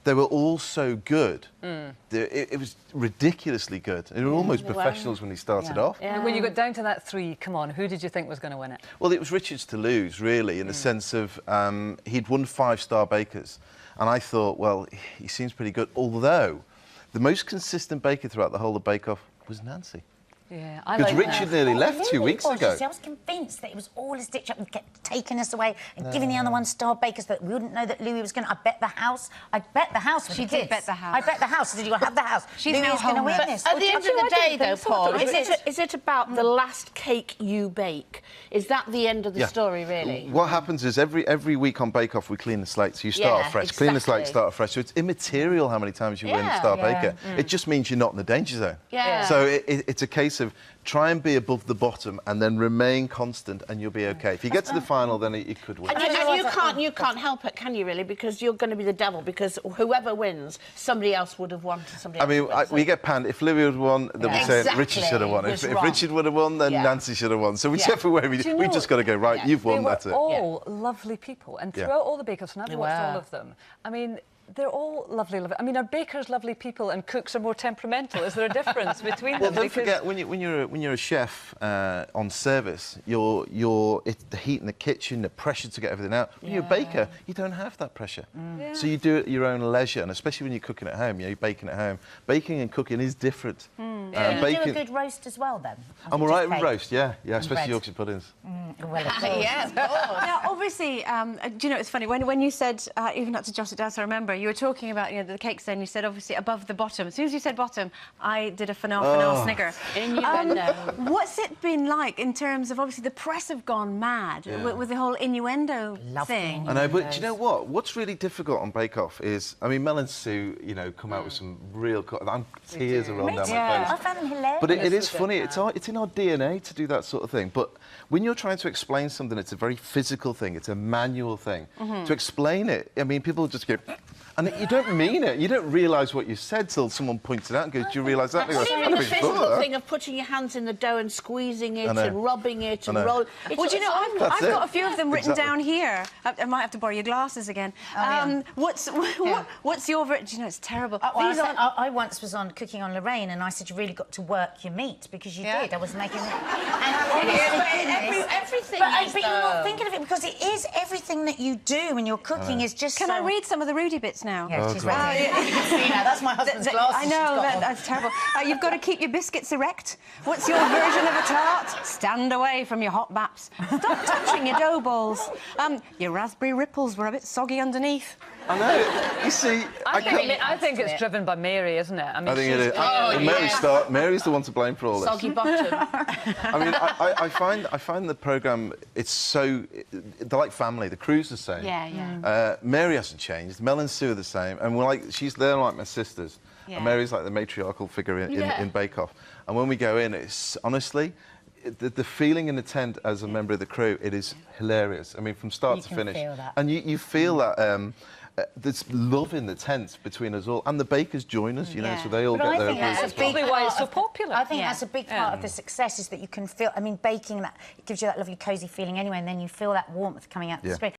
they were all so good. It was ridiculously good. They were almost professionals when he started off. Yeah. When you got down to that 3, come on, who did you think was going to win it? Well, it was Richard's to lose, really, in the sense of he'd won 5-star bakers. And I thought, well, he seems pretty good. Although, the most consistent baker throughout the whole of Bake Off was Nancy. Yeah, I Because like Richard nearly left 2 weeks ago. I was convinced that it was all a stitch-up and kept taking us away and giving the other 1-star bakers that we wouldn't know that Louis was going to... I bet the house with She the did kids. bet the house. I bet the house. I said, you'll have the house. She's Louis now is going to home win now. this. At the end of the day, though, Paul, is it about the last cake you bake? Is that the end of the story, really? What happens is every week on Bake Off we clean the slate, so you start afresh. Clean the slate, start afresh. So it's immaterial how many times you win Star Baker. It just means you're not in the danger zone. So it's a case of try and be above the bottom and then remain constant and you'll be okay. If you get to the final, then you could win. And you can't help it, can you, really? Because you're going to be the devil, because whoever wins, somebody else would have won. We get panned. If Louis would have won, then we say Richard should have won. If Richard would have won, then Nancy should have won. So whichever way we've just got to go, right, you've won, that's it. They were all lovely people. And throughout all the Bake-Offs, and I've watched all of them, I mean, they're all lovely. I mean, are bakers lovely people and cooks are more temperamental? Is there a difference between them? Well, don't forget, when you're a chef on service, it's the heat in the kitchen, the pressure to get everything out. When you're a baker, you don't have that pressure. So you do it at your own leisure, and especially when you're cooking at home, you're baking at home. Baking and cooking is different. You do a good roast as well, then? I'm all right with roast, yeah, especially Yorkshire puddings. Well, of course. Now, obviously, do you know, it's funny, when you said, even not to jot it down so I remember, you were talking about, you know, the cakes then, you said, obviously, above the bottom. As soon as you said bottom, I did a finale snigger. What's it been like in terms of, obviously, the press have gone mad with the whole innuendo thing? I know, but do you know what? What's really difficult on Bake Off is, I mean, Mel and Sue, you know, come out with some real... tears are rolling down my face. I found them hilarious. But it is funny. It's in our DNA to do that sort of thing. But when you're trying to explain something, it's a very physical thing. It's a manual thing. To explain it, I mean, people just go... And you don't mean it. You don't realise what you said till someone points it out and goes, do you realise that? Even the physical thing of putting your hands in the dough and squeezing it and rubbing it and rolling... Well, do you know, I've got a few of them written down here. I might have to borrow your glasses again. What's your version? Do you know, it's terrible. I once was on Cooking on Lorraine and I said, you really got to work your meat, because you did. I was making... Everything But you're not thinking of it, because it is everything that you do when you're cooking is just Can I read some of the Rudy bits now? Yeah, she's ready. That's my husband's glasses. I know, that's terrible. You've got to keep your biscuits erect. What's your version of a tart? Stand away from your hot baps. Stop touching your dough balls. Your raspberry ripples were a bit soggy underneath. I know. You see, I think it's driven by Mary, isn't it? I mean, I think it is. Mary's the one to blame for all this. Soggy bottom. I mean, I find the programme, it's so... They're like family. The crew's the same. Mary hasn't changed. Mel and Sue are the same. And they're like my sisters. And Mary's like the matriarchal figure in Bake Off. And when we go in, it's honestly... The feeling in the tent as a member of the crew, it is hilarious. I mean, from start to finish. Feel that. And you feel that... there's love in the tent between us all, and the bakers join us, you know, so they all get their... That's probably why it's so popular. I think that's a big part of the success, is that you can feel... I mean, baking, it gives you that lovely cosy feeling anyway, and then you feel that warmth coming out the spring.